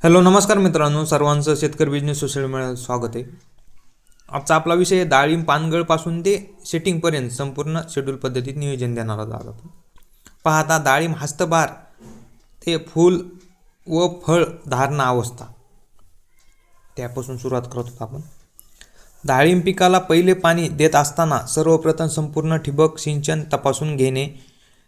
Hello नमस्कार मित्रांनो, सर्वांचं शेतकरी बिझनेस सोशल मीडियावर स्वागत आहे. आजचा आपला विषय आहे डाळिंब पानगळपासून ते सेटिंगपर्यंत संपूर्ण शेड्यूल पद्धतीत नियोजन देणारा झाला. पाहता डाळिंब हस्तभार ते फूल व फळ धारणा अवस्था त्यापासून सुरुवात करत होतो आपण. डाळिंब पिकाला पहिले पाणी देत असताना सर्वप्रथम संपूर्ण ठिबक सिंचन तपासून घेणे,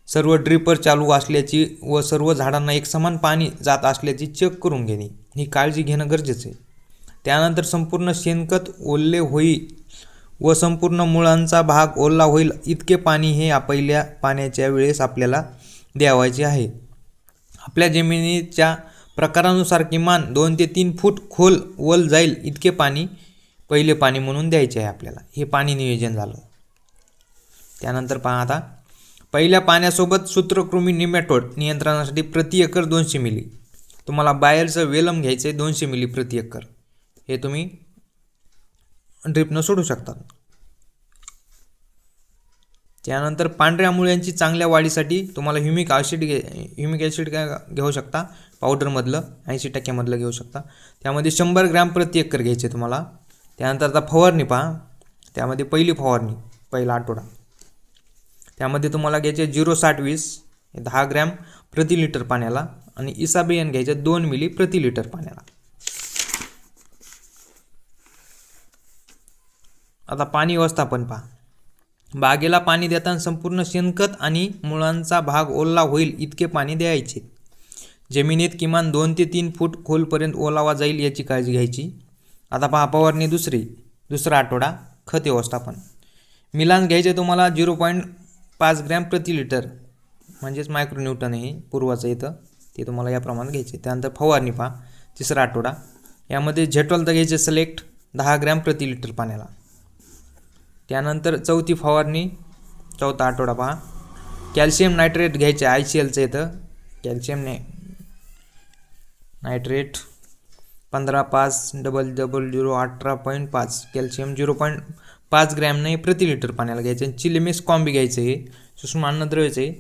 सर्व ड्रिपर चालू असल्याची व सर्व झाडांना एक समान पाणी जात असल्याची चेक करून घेणे, ही काळजी घेणं गरजेचं आहे. त्यानंतर संपूर्ण शेणखत ओले होईल व संपूर्ण मुळांचा भाग ओला होईल इतके पाणी हे पहिल्या पाण्याच्या वेळेस आपल्याला द्यावायचे आहे. आपल्या जमिनीच्या प्रकारानुसार किमान 2 ते 3 फूट खोल वल जाईल इतके पाणी पहिले पाणी म्हणून द्यायचे आहे आपल्याला. हे पाणी नियोजन झालं. त्यानंतर पहा आता, पहिल्या पाण्यासोबत सूत्रकृमी निमॅटोड नियंत्रणासाठी प्रति एकर 200 मिली तुम्हाला बाहेरचं वेलम घ्यायचं आहे. 200 मिली प्रति एकर हे तुम्ही ड्रिपनं सोडू शकता. त्यानंतर पांढऱ्या मुळ्यांची चांगल्या वाढीसाठी तुम्हाला ह्युमिक ॲसिड घेऊ शकता. पावडरमधलं 80% घेऊ शकता. त्यामध्ये 100 ग्रॅम प्रति एकर घ्यायचे तुम्हाला. त्यानंतर आता फवारणी पहा. त्यामध्ये पहिली फवारणी पहिला आठवडा, त्यामध्ये तुम्हाला घ्यायचे 0-60-20 10 ग्रॅम प्रति लिटर पाण्याला आणि इसाबियन घ्यायचे 2 मिली प्रति लिटर पाण्याला. आता पाणी व्यवस्थापन पहा. बागेला पाणी देताना संपूर्ण शेणखत आणि मुळांचा भाग ओला होईल इतके पाणी द्यायचे. जमिनीत किमान 2 ते 3 फूट खोलपर्यंत ओलावा जाईल याची काळजी घ्यायची. आता पहा फवारणी दुसरा आठवडा. खत व्यवस्थापन मिलान घ्यायचे तुम्हाला 0.5 ग्रॅम प्रति लिटर, म्हणजेच मायक्रोन्यूटन हे पूर्वाचं येतं ते तुम्हाला याप्रमाणे घ्यायचे. त्यानंतर फवारणी पहा तिसरा आठवडा. यामध्ये झेटॉल तर घ्यायचे सिलेक्ट 10 ग्रॅम प्रति लिटर पाण्याला. त्यानंतर चौथी फवारणी चौथा आठवडा पहा. कॅल्शियम नायट्रेट घ्यायचे ICLचं येतं. कॅल्शियम नायट्रेट 15-5-00-18.5 कॅल्शियम 0.5 ग्रॅम नाही प्रति लिटर पाण्याला घ्यायचं. चिलेमिक्स कॉम्बी घ्यायचं, हे सूक्ष्म अन्नद्रव्याचं आहे,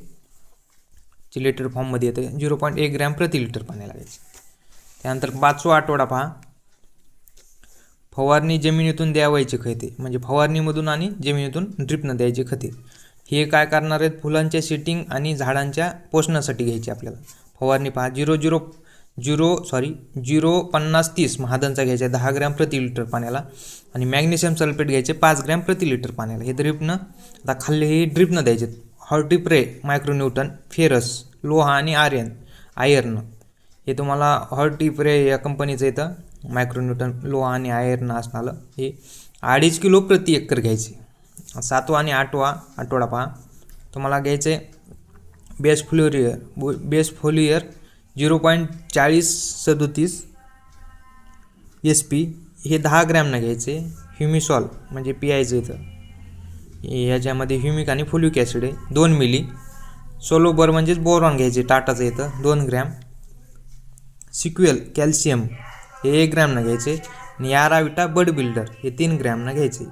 चिलेटेड फॉर्ममध्ये येतं. 0.1 ग्रॅम प्रति लिटर पाण्याला घ्यायचं. त्यानंतर 5वा आठवडा पहा. फवारणी जमिनीतून द्यावायचे खते, म्हणजे फवारणीमधून आणि जमिनीतून ड्रिपनं द्यायचे खते. हे काय करणार आहेत, फुलांच्या सेटिंग आणि झाडांच्या पोषणासाठी घ्यायचे आपल्याला. फवारणी पहा 0-50-30 महादनचा घ्यायचा 10 ग्रॅम प्रति लिटर पाण्याला आणि मॅग्नेशियम सल्फेट घ्यायचे 5 ग्रॅम प्रति लिटर पाण्याला. हे ड्रिपनं आता खाल्ले हे ड्रिपनं द्यायचे. हॉर्टिप्रे मायक्रोन्यूटन, फेरस लोहा आणि आयर्न हे तुम्हाला हॉर्टिप्रे या कंपनीचं येतं. मायक्रोन्यूटन लोहा आणि आयर्न असणारं हे 2.5 किलो प्रति एकर घ्यायचे. 7वा आणि 8वा आठवडा पहा. तुम्हाला घ्यायचे बेस फोलियर 0.40-37 SP हे 10 ग्रॅमनं घ्यायचे. ह्युमिसॉल म्हणजे PIचं येतं, ह्याच्यामध्ये ह्युमिक आणि फुलिक ॲसिड आहे 2 मिली. सोलोबर म्हणजेच बोरॉन घ्यायचे, टाटाचं येतं 2 ग्रॅम. सिक्वेल कॅल्शियम हे 1 ग्रॅमनं घ्यायचे आणि याराविटा बड बिल्डर हे 3 ग्रॅमनं घ्यायचे.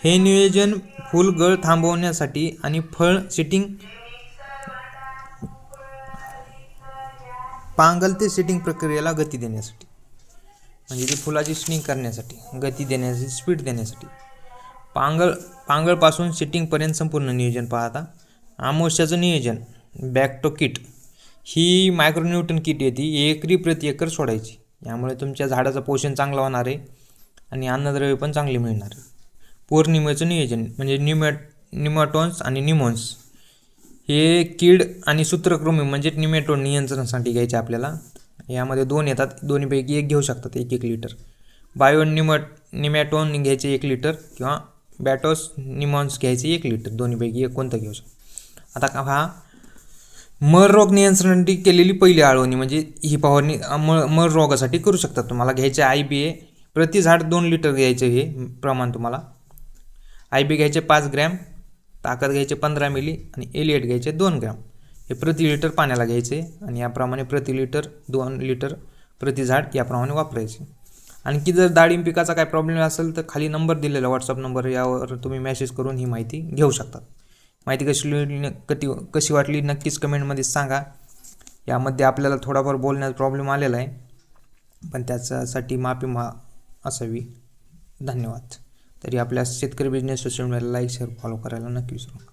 हे नियोजन फुलगळ थांबवण्यासाठी आणि फळ सेटिंग पांगल ते सेटिंग प्रक्रियेला गती देण्यासाठी, म्हणजे ती फुलाची स्निंग करण्यासाठी, गती देण्यासाठी, स्पीड देण्यासाठी. पांगळपासून सेटिंगपर्यंत संपूर्ण नियोजन पाहता. आमोशाचं नियोजन बॅक्टो किट ही मायक्रोन्यूटन किट येते, एकरी प्रति एकर सोडायची. यामुळे तुमच्या झाडाचं पोषण चांगलं होणार आहे आणि अन्नद्रव्य पण चांगली मिळणार आहे. पौर्णिमेचं नियोजन म्हणजे निमॅटोन्स आणि निमोन्स हे कीड आणि सूत्रकृमी म्हणजे निमॅटोड नियंत्रणासाठी घ्यायचे आपल्याला. यामध्ये 2 येतात, दोन्हीपैकी एक घेऊ शकतात 1 लिटर. बायो निमॅटोन घ्यायचे 1 लिटर किंवा बॅटोस निमॉन्स घ्यायचे 1 लिटर, दोन्हीपैकी एक कोणतं घेऊ शकतो. आता हा मर रोग नियंत्रणासाठी केलेली पहिली आळवणी, म्हणजे ही फवारणी मर रोगासाठी करू शकतात. तुम्हाला घ्यायचे IBA प्रति झाड 2 लिटर घ्यायचे, हे प्रमाण तुम्हाला. IBA घ्यायचे 5 ग्रॅम, ताकद घ्यायचे 15 मिली आणि एलिएट घ्यायचे 2 ग्रॅम हे प्रति लिटर पाण्याला घ्यायचे. आणि याप्रमाणे प्रति लिटर 2 लिटर प्रति झाड याप्रमाणे वापरायचे. आणखी जर डाळिंब पिकाचा काय प्रॉब्लेम असेल तर खाली नंबर दिलेला व्हॉट्सअप नंबर, यावर तुम्ही मेसेज करून ही माहिती घेऊ शकता. माहिती कशी वाटली नक्कीच कमेंटमध्ये सांगा. यामध्ये आपल्याला थोडाफार बोलण्यात प्रॉब्लेम आलेला आहे. पण त्याच्यासाठी माफी असावी. धन्यवाद. तरी आपल्या शेतकरी बिझनेस सोशल मीडियाला लाईक शेअर फॉलो करायला नक्की विसरू नका.